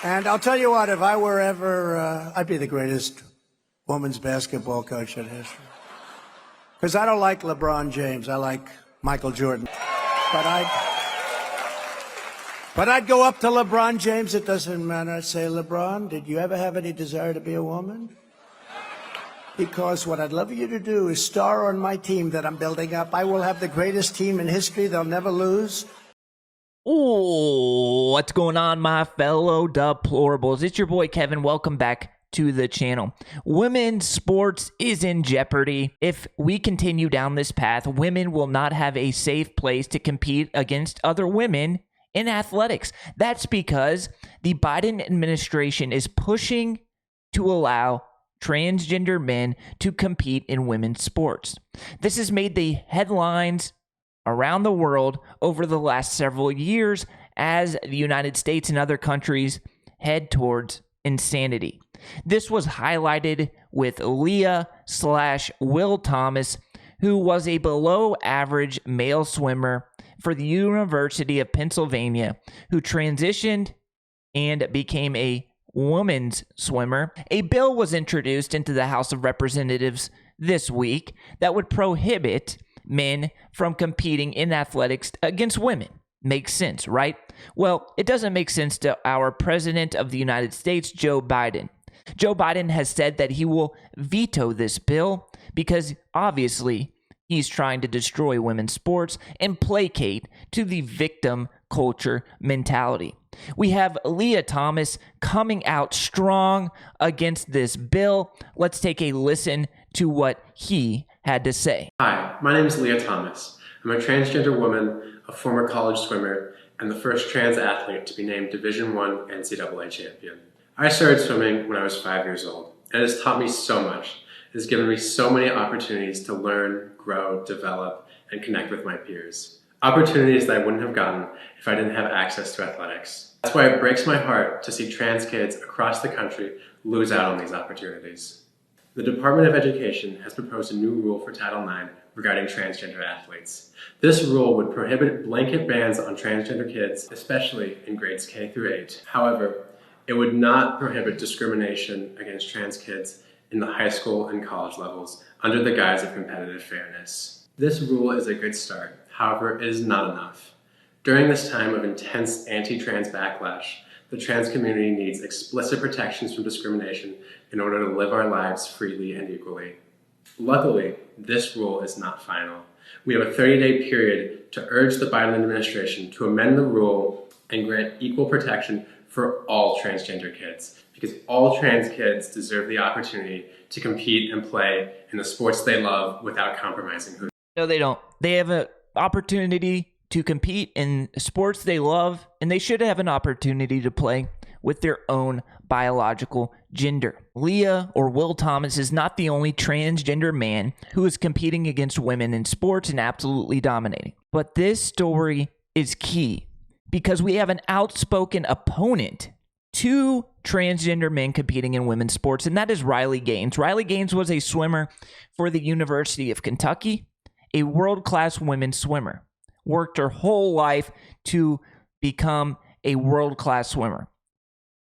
And I'll tell you what, if I were ever, I'd be the greatest women's basketball coach in history. Because I don't like LeBron James. I like Michael Jordan. But I'd go up to LeBron James. It doesn't matter. I'd say, LeBron, did you ever have any desire to be a woman? Because what I'd love you to do is star on my team that I'm building up. I will have the greatest team in history. They'll never lose. Ooh, what's going on, my fellow deplorables? It's your boy Kevin. Welcome back to the channel. Women's sports is in jeopardy. If we continue down this path, women will not have a safe place to compete against other women in athletics. That's because the Biden administration is pushing to allow transgender men to compete in women's sports. This has made the headlines around the world over the last several years as the United States and other countries head towards insanity. This was highlighted with Lia/Will Thomas, who was a below average male swimmer for the University of Pennsylvania, who transitioned and became a women's swimmer. A bill was introduced into the House of Representatives this week that would prohibit men from competing in athletics against women. Makes sense, right? Well, it doesn't make sense to our President of the United States, Joe Biden. Joe Biden has said that he will veto this bill because obviously he's trying to destroy women's sports and placate to the victim culture mentality. We have Lia Thomas coming out strong against this bill. Let's take a listen to what he had to say. Hi, my name is Lia Thomas. I'm a transgender woman, a former college swimmer, and the first trans athlete to be named Division I NCAA champion. I started swimming when I was 5 years old, and it has taught me so much. It has given me so many opportunities to learn, grow, develop, and connect with my peers. Opportunities that I wouldn't have gotten if I didn't have access to athletics. That's why it breaks my heart to see trans kids across the country lose out on these opportunities. The Department of Education has proposed a new rule for Title IX regarding transgender athletes. This rule would prohibit blanket bans on transgender kids, especially in grades K through 8. However, it would not prohibit discrimination against trans kids in the high school and college levels under the guise of competitive fairness. This rule is a good start. However, it is not enough. During this time of intense anti-trans backlash, the trans community needs explicit protections from discrimination in order to live our lives freely and equally. Luckily, this rule is not final. We have a 30-day period to urge the Biden administration to amend the rule and grant equal protection for all transgender kids, because all trans kids deserve the opportunity to compete and play in the sports they love without compromising who. No, they don't. They have an opportunity to compete in sports they love, and they should have an opportunity to play with their own biological gender. Lia or Will Thomas is not the only transgender man who is competing against women in sports and absolutely dominating. But this story is key because we have an outspoken opponent to transgender men competing in women's sports, and that is Riley Gaines. Riley Gaines was a swimmer for the University of Kentucky, a world-class women's swimmer. Worked her whole life to become a world-class swimmer.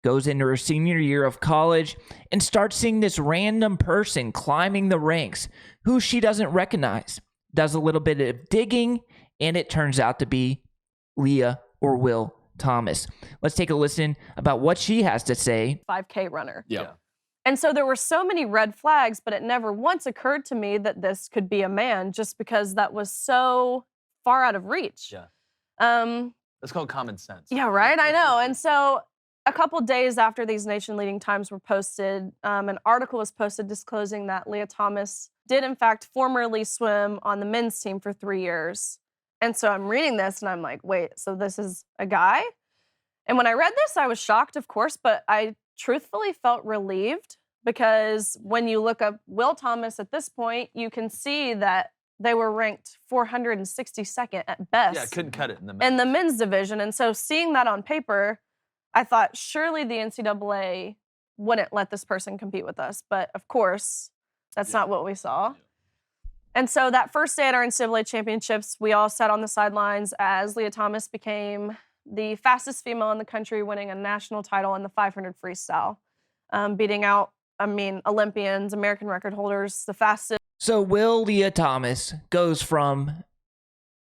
Goes into her senior year of college and starts seeing this random person climbing the ranks who she doesn't recognize. Does a little bit of digging, and it turns out to be Lia or Will Thomas. Let's take a listen about what she has to say. 5K runner. Yeah. And so there were so many red flags, but it never once occurred to me that this could be a man just because that was so far out of reach. Yeah. Um, That's called common sense. yeah, right, I know. And so a couple days after these nation-leading times were posted, an article was posted disclosing that Lia Thomas did in fact formerly swim on the men's team for 3 years. And so I'm reading this and I'm like, wait, so this is a guy? And when I read this, I was shocked, of course, but I truthfully felt relieved because when you look up Will Thomas at this point, you can see that they were ranked 462nd at best. Yeah, couldn't cut it in the men's division. And so seeing that on paper, I thought surely the NCAA wouldn't let this person compete with us. But of course, that's not what we saw. And so that first day at our NCAA championships, we all sat on the sidelines as Lia Thomas became the fastest female in the country, winning a national title in the 500 freestyle, beating out, Olympians, American record holders, the fastest. So Will Lia Thomas goes from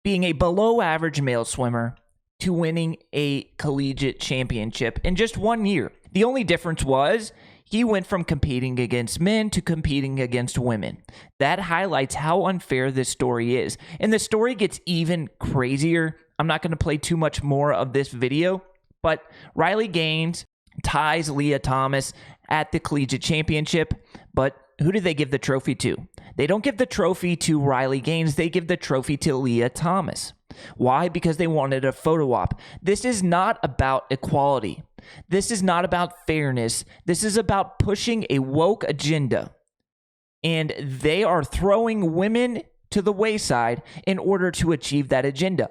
being a below average male swimmer to winning a collegiate championship in just 1 year. The only difference was he went from competing against men to competing against women. That highlights how unfair this story is. And the story gets even crazier. I'm not going to play too much more of this video, but Riley Gaines ties Lia Thomas at the collegiate championship, but who do they give the trophy to? They don't give the trophy to Riley Gaines. They give the trophy to Lia Thomas. Why? Because they wanted a photo op. This is not about equality. This is not about fairness. This is about pushing a woke agenda. And they are throwing women to the wayside in order to achieve that agenda.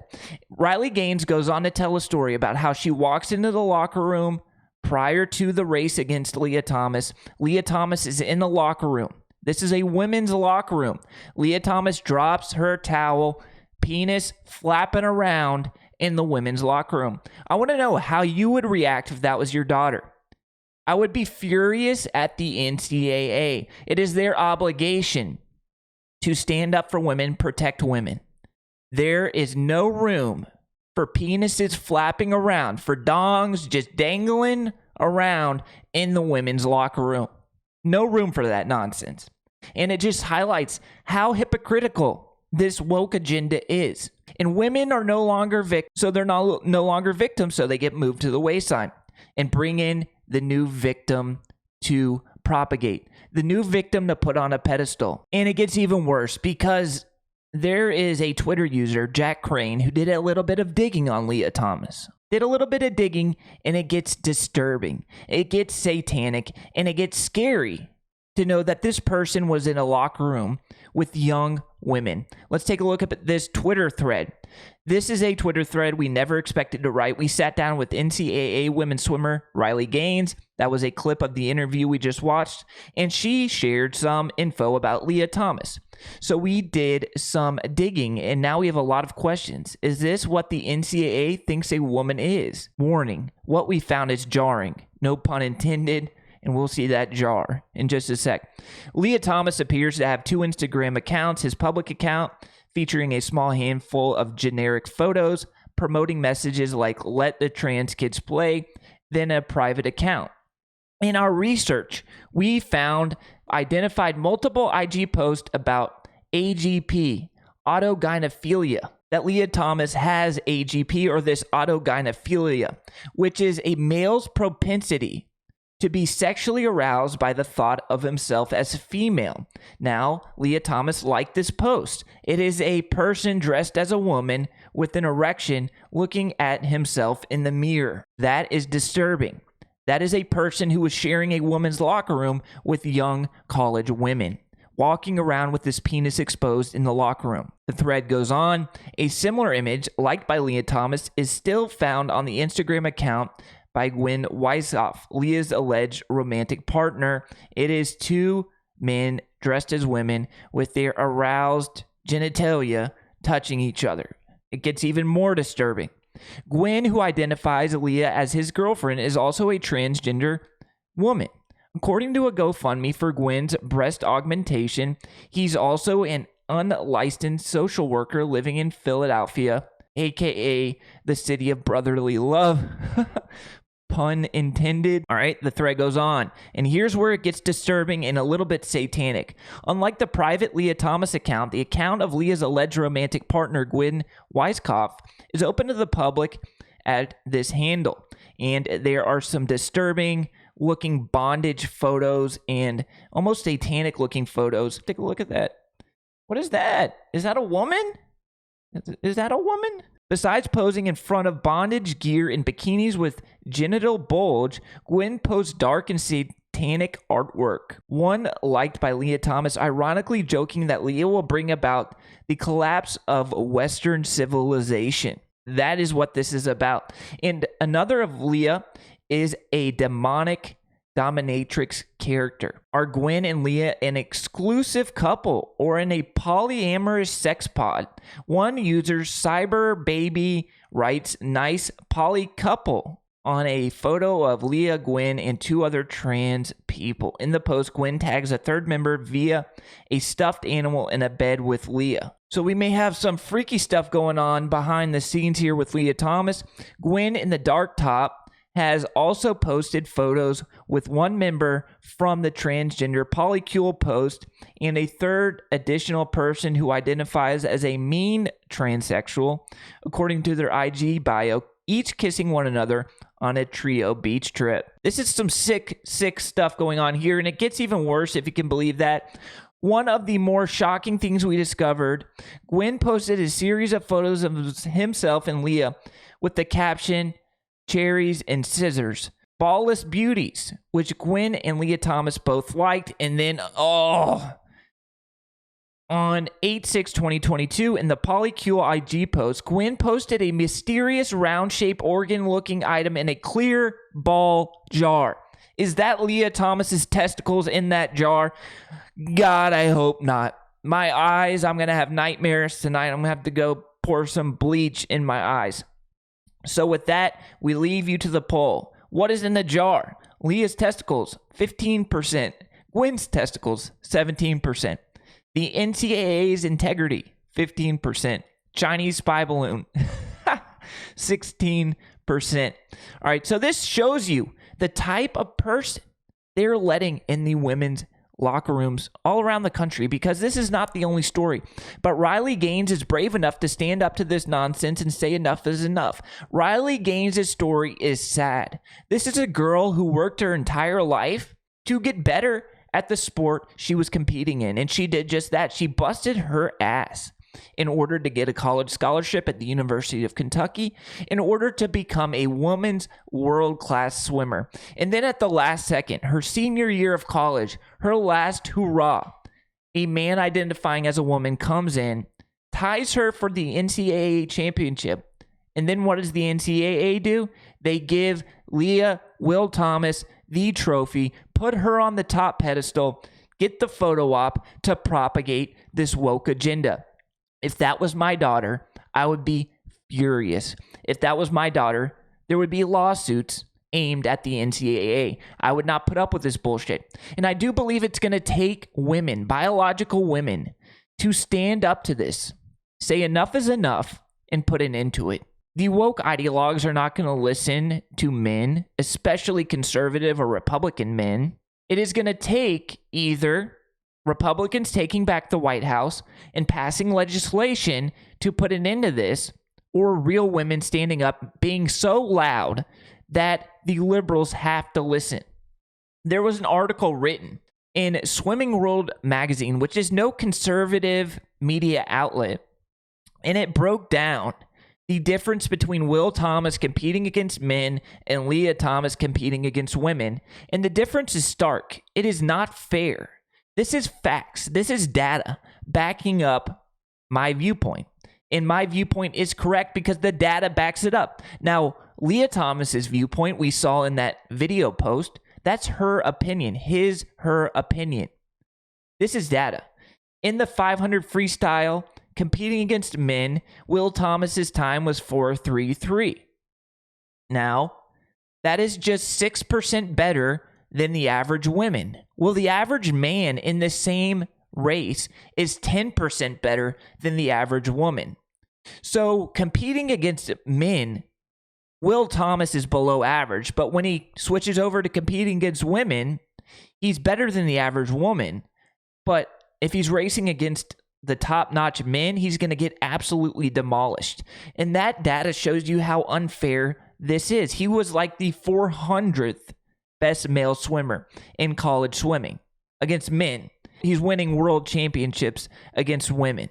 Riley Gaines goes on to tell a story about how she walks into the locker room prior to the race against Lia Thomas. Lia Thomas is in the locker room. This is a women's locker room. Lia Thomas drops her towel, penis flapping around in the women's locker room. I want to know how you would react if that was your daughter. I would be furious at the NCAA. It is their obligation to stand up for women, protect women. There is no room for penises flapping around, for dongs just dangling around in the women's locker room. No room for that nonsense. And it just highlights how hypocritical this woke agenda is. And women are no longer victims, so they're no longer victims, so they get moved to the wayside and bring in the new victim to propagate, the new victim to put on a pedestal. And it gets even worse because there is a Twitter user, Jack Crane, who did a little bit of digging on Lia Thomas. Did a little bit of digging, and it gets disturbing. It gets satanic, and it gets scary to know that this person was in a locker room with young women. Let's take a look at this Twitter thread. This is a Twitter thread we never expected to write. We sat down with NCAA women's swimmer Riley Gaines. That was a clip of the interview we just watched, and she shared some info about Lia Thomas. So we did some digging, and now we have a lot of questions. Is this what the NCAA thinks a woman is? Warning, what we found is jarring. No pun intended. And we'll see that jar in just a sec. Lia Thomas appears to have two Instagram accounts. His public account featuring a small handful of generic photos promoting messages like "let the trans kids play," then a private account. In our research, we identified multiple IG posts about AGP, autogynephilia, that Lia Thomas has AGP, or this autogynephilia, which is a male's propensity to be sexually aroused by the thought of himself as a female. Now, Lia Thomas liked this post. It is a person dressed as a woman with an erection looking at himself in the mirror. That is disturbing. That is a person who is sharing a woman's locker room with young college women, walking around with his penis exposed in the locker room. The thread goes on. A similar image, liked by Lia Thomas, is still found on the Instagram account by Gwen Weisoff, Lia's alleged romantic partner. It is two men dressed as women with their aroused genitalia touching each other. It gets even more disturbing. Gwen, who identifies Lia as his girlfriend, is also a transgender woman. According to a GoFundMe for Gwen's breast augmentation, he's also an unlicensed social worker living in Philadelphia, aka the city of brotherly love. Pun intended. All right, the thread goes on. And here's where it gets disturbing and a little bit satanic. Unlike the private Lia Thomas account, the account of Lia's alleged romantic partner, Gwen Weiskopf, is open to the public at this handle. And there are some disturbing looking bondage photos and almost satanic looking photos. Take a look at that. What is that? Is that a woman? Is that a woman? Besides posing in front of bondage gear in bikinis with genital bulge, Gwen posts dark and satanic artwork. One liked by Lia Thomas, ironically joking that Lia will bring about the collapse of Western civilization. That is what this is about. And another of Lia is a demonic dominatrix character? Are Gwen and Lia an exclusive couple or in a polyamorous sex pod? One user, CyberBaby, writes, nice poly couple on a photo of Lia, Gwen, and two other trans people. In the post, Gwen tags a third member via a stuffed animal in a bed with Lia. So we may have some freaky stuff going on behind the scenes here with Lia Thomas. Gwen in the dark top has also posted photos with one member from the transgender polycule post and a third additional person who identifies as a mean transsexual, according to their IG bio, each kissing one another on a trio beach trip. This is some sick stuff going on here, and it gets even worse if you can believe that. One of the more shocking things we discovered, Gwen posted a series of photos of himself and Lia with the caption, cherries and scissors, ballless beauties, which Gwen and Lia Thomas both liked. And then, on 8/6/2022, in the Polycule IG post, Gwen posted a mysterious round-shaped organ-looking item in a clear ball jar. Is that Lia Thomas's testicles in that jar? God, I hope not. My eyes, I'm going to have nightmares tonight. I'm going to have to go pour some bleach in my eyes. So with that, we leave you to the poll. What is in the jar? Lia's testicles, 15%. Gwen's testicles, 17%. The NCAA's integrity, 15%. Chinese spy balloon, 16%. All right, so this shows you the type of person they're letting in the women's locker rooms all around the country, because this is not the only story. But Riley Gaines is brave enough to stand up to this nonsense and say enough is enough. Riley Gaines' story is sad. This is a girl who worked her entire life to get better at the sport she was competing in, and she did just that. She busted her ass in order to get a college scholarship at the University of Kentucky, in order to become a woman's world-class swimmer. And then at the last second, her senior year of college, her last hurrah, a man identifying as a woman comes in, ties her for the NCAA championship. And then what does the NCAA do? They give Lia Will Thomas the trophy, put her on the top pedestal, get the photo op to propagate this woke agenda. If that was my daughter, I would be furious. If that was my daughter, there would be lawsuits aimed at the NCAA. I would not put up with this bullshit. And I do believe it's going to take women, biological women, to stand up to this, say enough is enough, and put an end to it. The woke ideologues are not going to listen to men, especially conservative or Republican men. It is going to take either Republicans taking back the White House and passing legislation to put an end to this, or real women standing up, being so loud that the liberals have to listen. There was an article written in Swimming World magazine, which is no conservative media outlet, and it broke down the difference between Will Thomas competing against men and Lia Thomas competing against women. And the difference is stark. It is not fair. This is facts. This is data backing up my viewpoint. And my viewpoint is correct because the data backs it up. Now, Lia Thomas's viewpoint we saw in that video post, that's her opinion, her opinion. This is data. In the 500 freestyle, competing against men, Will Thomas's time was 4:33. Now, that is just 6% better than the average women. Well, the average man in the same race is 10% better than the average woman. So competing against men, Will Thomas is below average, but when he switches over to competing against women, he's better than the average woman. But if he's racing against the top-notch men, he's going to get absolutely demolished. And that data shows you how unfair this is. He was like the 400th best male swimmer in college swimming against men. He's winning world championships against women.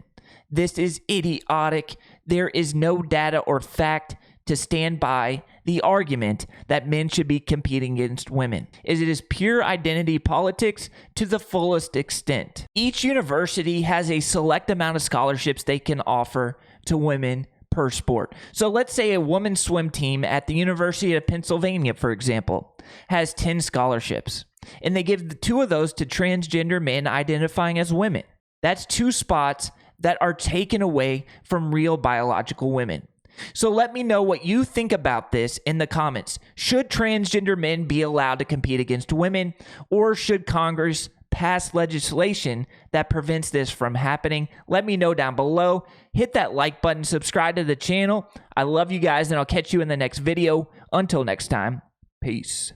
This is idiotic. There is no data or fact to stand by the argument that men should be competing against women. It is pure identity politics to the fullest extent. Each university has a select amount of scholarships they can offer to women per sport. So let's say a women's swim team at the University of Pennsylvania, for example, has 10 scholarships. and they give the 2 of those to transgender men identifying as women. That's 2 spots that are taken away from real biological women. So let me know what you think about this in the comments. Should transgender men be allowed to compete against women, or should Congress pass legislation that prevents this from happening? Let me know down below. Hit that like button, subscribe to the channel. I love you guys, and I'll catch you in the next video. Until next time, peace.